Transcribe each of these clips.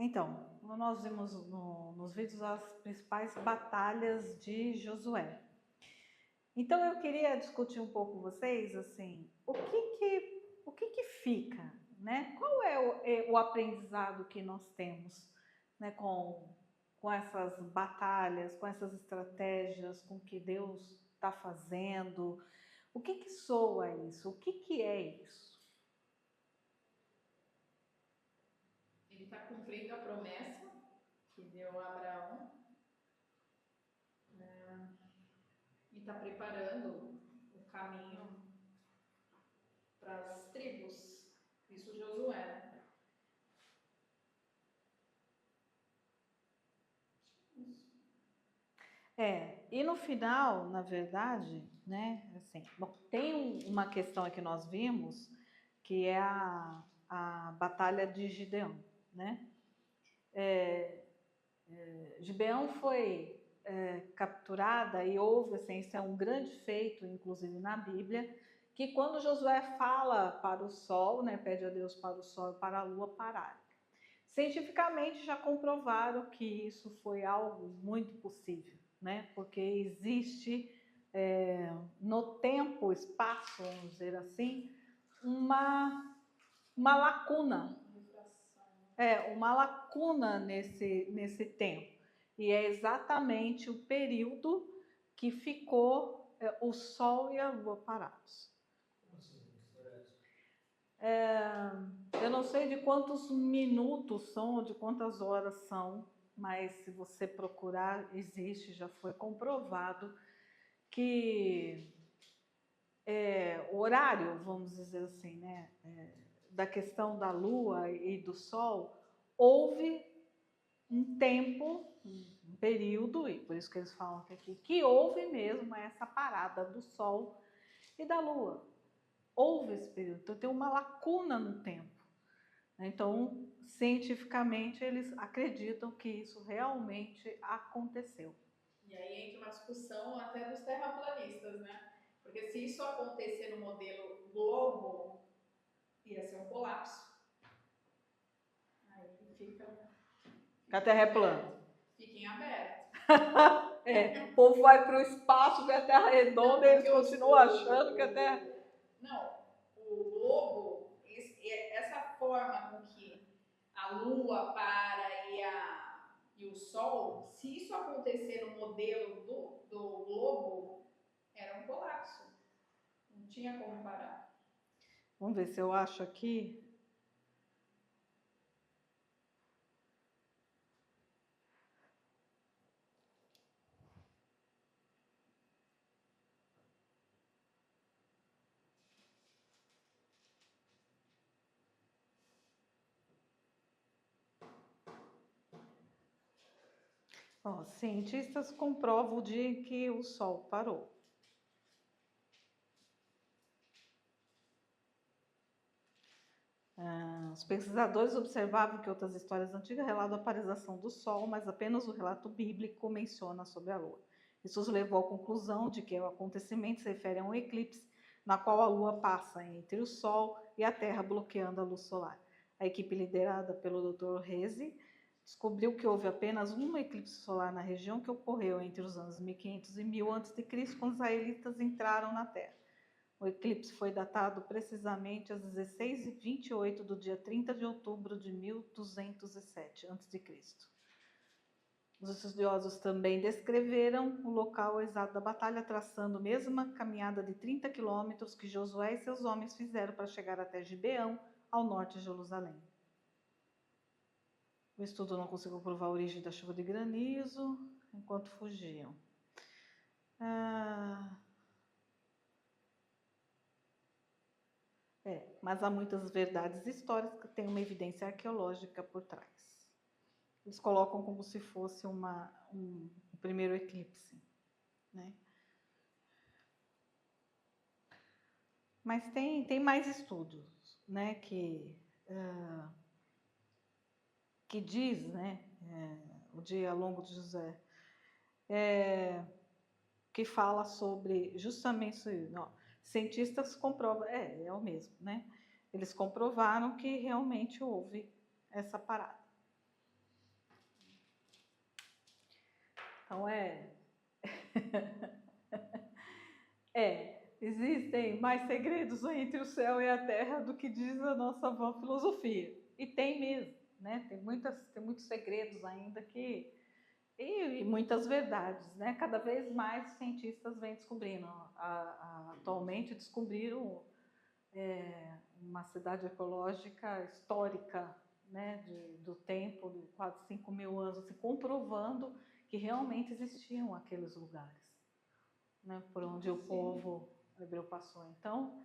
Então, nós vimos nos vídeos as principais batalhas de Josué. Então, eu queria discutir um pouco com vocês, assim, o que fica, né? Qual é o aprendizado que nós temos, né, com essas batalhas, com essas estratégias, com o que Deus está fazendo? O que soa isso? O que é isso? Ele está cumprindo a promessa que deu a Abraão, né? E está preparando o caminho para as tribos. Isso Josué. E no final, na verdade, né, assim, bom, tem uma questão que nós vimos, que é a batalha de Gideão, né? Gibeão foi capturada e houve, assim, isso é um grande feito, inclusive na Bíblia, que quando Josué fala para o sol, né, pede a Deus para o sol e para a lua pararem. Cientificamente já comprovaram que isso foi algo muito possível, né? Porque existe no tempo, espaço, vamos dizer assim, uma lacuna. Uma lacuna nesse tempo. E é exatamente o período que ficou o Sol e a Lua parados. Como assim? Que história é essa? Eu não sei de quantos minutos são ou de quantas horas são, mas se você procurar, existe, já foi comprovado que o horário, vamos dizer assim, né, da questão da Lua e do Sol, houve um tempo, um período, e por isso que eles falam aqui, que houve mesmo essa parada do Sol e da Lua. Houve esse período, então tem uma lacuna no tempo. Então, cientificamente, eles acreditam que isso realmente aconteceu. E aí entra uma discussão até dos terraplanistas, né? Porque se isso acontecer no modelo globo, ia ser um colapso. Aí A Terra é plana. Fiquem abertos. O povo vai para o espaço, vê a Terra redonda e eles continuam achando que a Terra... Não, o globo, essa forma com que a Lua para e o Sol, se isso acontecer no modelo do globo, era um colapso. Não tinha como parar. Vamos ver se eu acho aqui. Cientistas comprovam o dia em que o Sol parou. Os pesquisadores observavam que outras histórias antigas relatam a paralisação do Sol, mas apenas o relato bíblico menciona sobre a Lua. Isso os levou à conclusão de que o acontecimento se refere a um eclipse, na qual a Lua passa entre o Sol e a Terra, bloqueando a luz solar. A equipe liderada pelo Dr. Hesse descobriu que houve apenas um eclipse solar na região, que ocorreu entre os anos 1500 e 1000 a.C., quando os israelitas entraram na Terra. O eclipse foi datado precisamente às 16h28 do dia 30 de outubro de 1207 a.C. Os estudiosos também descreveram o local exato da batalha, traçando a mesma caminhada de 30 quilômetros que Josué e seus homens fizeram para chegar até Gibeão, ao norte de Jerusalém. O estudo não conseguiu provar a origem da chuva de granizo enquanto fugiam. Mas há muitas verdades históricas que têm uma evidência arqueológica por trás. Eles colocam como se fosse um primeiro eclipse, né? Mas tem mais estudos, né, que diz, né, o dia longo de José, que fala sobre justamente isso. Não, cientistas comprovam, é o mesmo, né? Eles comprovaram que realmente houve essa parada. Então existem mais segredos entre o céu e a terra do que diz a nossa vã filosofia. E tem mesmo, né? Tem muitos segredos ainda e muitas verdades, né? Cada vez mais cientistas vêm descobrindo. Atualmente descobriram uma cidade ecológica histórica, né? Do tempo, de quase 5.000 anos, assim, comprovando que realmente existiam aqueles lugares, né? Por onde o povo hebreu passou. Então,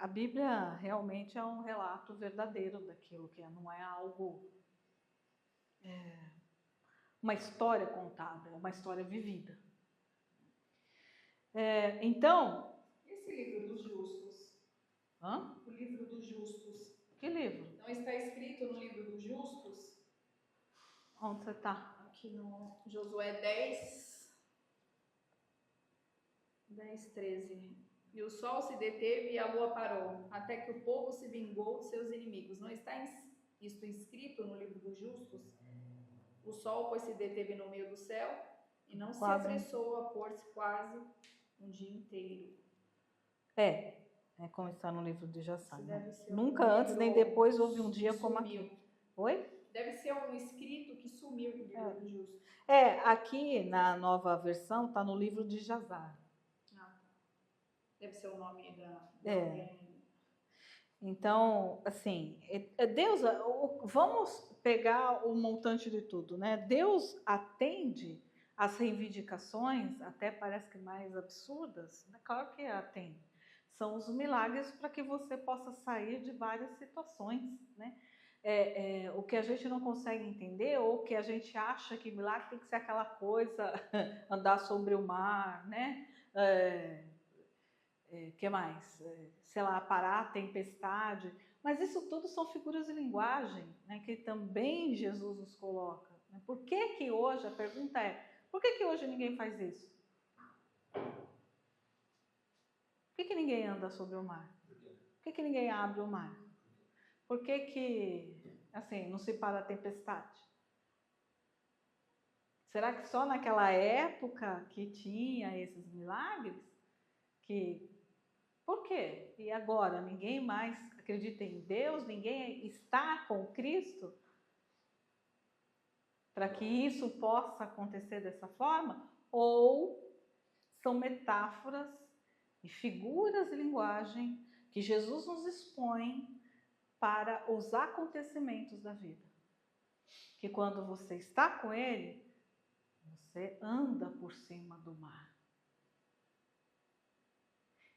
a Bíblia realmente é um relato verdadeiro daquilo que é, não é algo, uma história contada, é uma história vivida. Então... Esse livro dos justos? Hã? O livro dos justos. Que livro? Não está escrito no livro dos justos? Onde você está? Aqui no Josué 10, 13. E o sol se deteve e a lua parou, até que o povo se vingou de seus inimigos. Não está isto escrito no livro dos justos? O sol, pois, se deteve no meio do céu e não se apressou a pôr-se quase um dia inteiro. É como está no livro de Jassá. Né? Nunca antes nem depois houve um dia como aqui. Oi? Deve ser um escrito que sumiu do livro dos justos. Aqui na nova versão está no livro de Jazar. Deve ser o nome da Então, assim, Deus, vamos pegar o montante de tudo, né? Deus atende às reivindicações, até parece que mais absurdas, né? Claro que atende. São os milagres para que você possa sair de várias situações, né? O que a gente não consegue entender, ou que a gente acha que milagre tem que ser aquela coisa, andar sobre o mar, né? Que mais? Sei lá, parar a tempestade. Mas isso tudo são figuras de linguagem, né, que também Jesus nos coloca. Né? Por que hoje, a pergunta por que hoje ninguém faz isso? Por que ninguém anda sobre o mar? Por que ninguém abre o mar? Por que assim, não se para a tempestade? Será que só naquela época que tinha esses milagres? Por quê? E agora? Ninguém mais acredita em Deus? Ninguém está com Cristo? Para que isso possa acontecer dessa forma? Ou são metáforas e figuras de linguagem que Jesus nos expõe para os acontecimentos da vida? Que quando você está com Ele, você anda por cima do mar.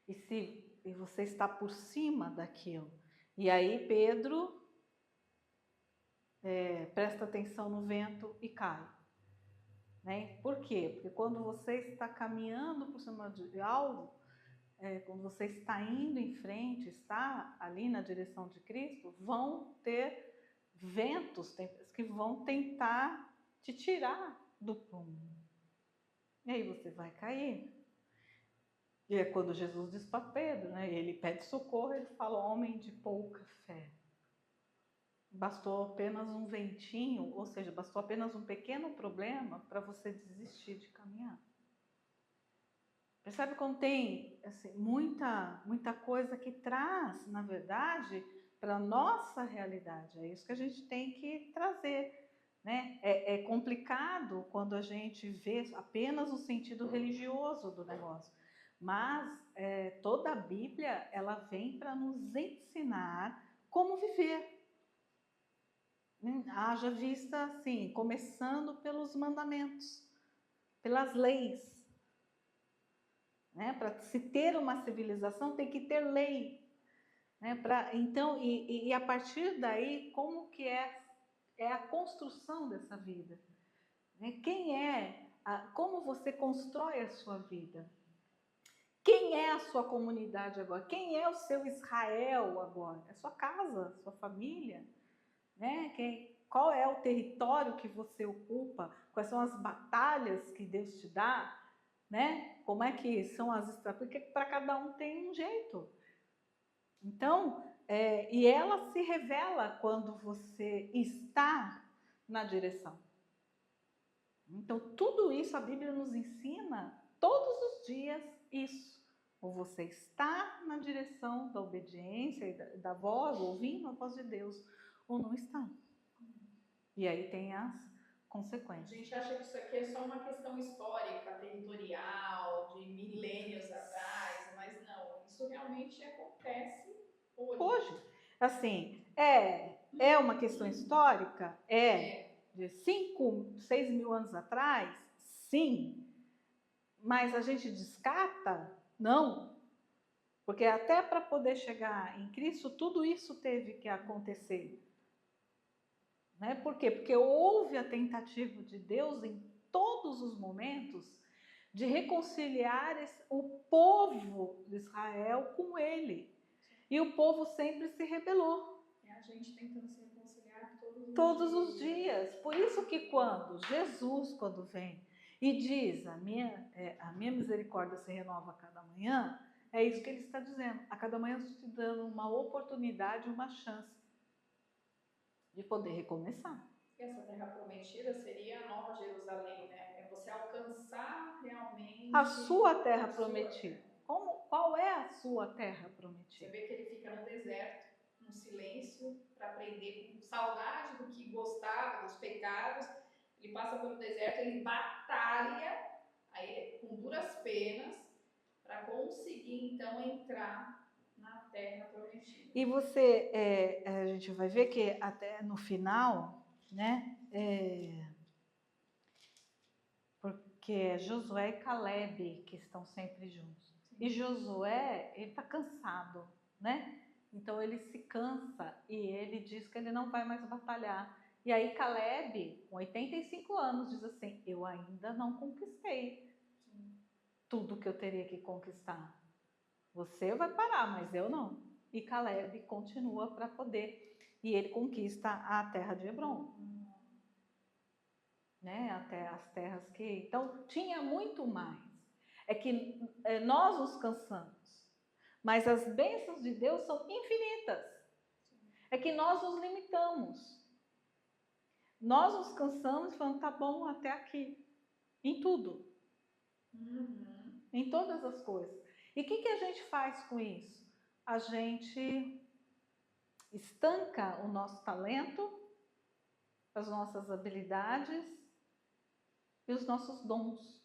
E você está por cima daquilo. E aí Pedro presta atenção no vento e cai. Né? Por quê? Porque quando você está caminhando por cima de algo, quando você está indo em frente, está ali na direção de Cristo, vão ter ventos que vão tentar te tirar do prumo. E aí você vai cair. E é quando Jesus diz para Pedro, né? Ele pede socorro, ele fala, homem de pouca fé. Bastou apenas um ventinho, ou seja, bastou apenas um pequeno problema para você desistir de caminhar. Percebe quando tem assim, muita coisa que traz, na verdade, para a nossa realidade. É isso que a gente tem que trazer. Né? É complicado quando a gente vê apenas o sentido religioso do negócio. Mas toda a Bíblia ela vem para nos ensinar como viver. Haja vista, assim, começando pelos mandamentos, pelas leis. Né? Para se ter uma civilização tem que ter lei. Né? Então, e a partir daí, como que é a construção dessa vida? Né? Como você constrói a sua vida? Quem é a sua comunidade agora? Quem é o seu Israel agora? É sua casa, sua família? Né? Qual é o território que você ocupa? Quais são as batalhas que Deus te dá? Né? Como é que são as estratégias? Porque para cada um tem um jeito. Então, e ela se revela quando você está na direção. Então, tudo isso a Bíblia nos ensina todos os dias isso. Ou você está na direção da obediência e da voz, ouvindo a voz de Deus, ou não está. E aí tem as A consequências. gente acha que isso aqui é só uma questão histórica, territorial, de milênios atrás, mas não, isso realmente acontece hoje. Hoje, assim, é uma questão histórica? De 5, 6 mil anos atrás? Sim. Mas a gente descarta? Não. Porque até para poder chegar em Cristo, tudo isso teve que acontecer. Né? Por quê? Porque houve a tentativa de Deus em todos os momentos de reconciliar o povo de Israel com ele. E o povo sempre se rebelou. É a gente tentando se reconciliar Todos os dias. Por isso que quando Jesus, quando vem e diz a minha misericórdia se renova a cada manhã, é isso que ele está dizendo. A cada manhã eu estou te dando uma oportunidade, uma chance de poder recomeçar. E essa terra prometida seria a Nova Jerusalém, né? É você alcançar realmente A sua terra prometida. Qual é a sua terra prometida? Você vê que ele fica no deserto, no silêncio, para aprender, com saudade do que gostava, dos pecados. Ele passa pelo deserto, ele batalha, aí com duras penas, para conseguir então entrar na terra prometida. E você, a gente vai ver que até no final, né? Porque é Josué e Caleb que estão sempre juntos. Sim. E Josué, ele está cansado, né? Então ele se cansa e ele diz que ele não vai mais batalhar. E aí Caleb, com 85 anos, diz assim: eu ainda não conquistei tudo que eu teria que conquistar. Você vai parar, mas eu não. E Caleb continua para poder. E ele conquista a terra de Hebron. Né? Até as terras que... Então, tinha muito mais. É que nós nos cansamos. Mas as bênçãos de Deus são infinitas. É que nós nos limitamos. Nós nos cansamos e falamos, tá bom, até aqui. Em tudo. Em todas as coisas. E o que a gente faz com isso? A gente estanca o nosso talento, as nossas habilidades e os nossos dons.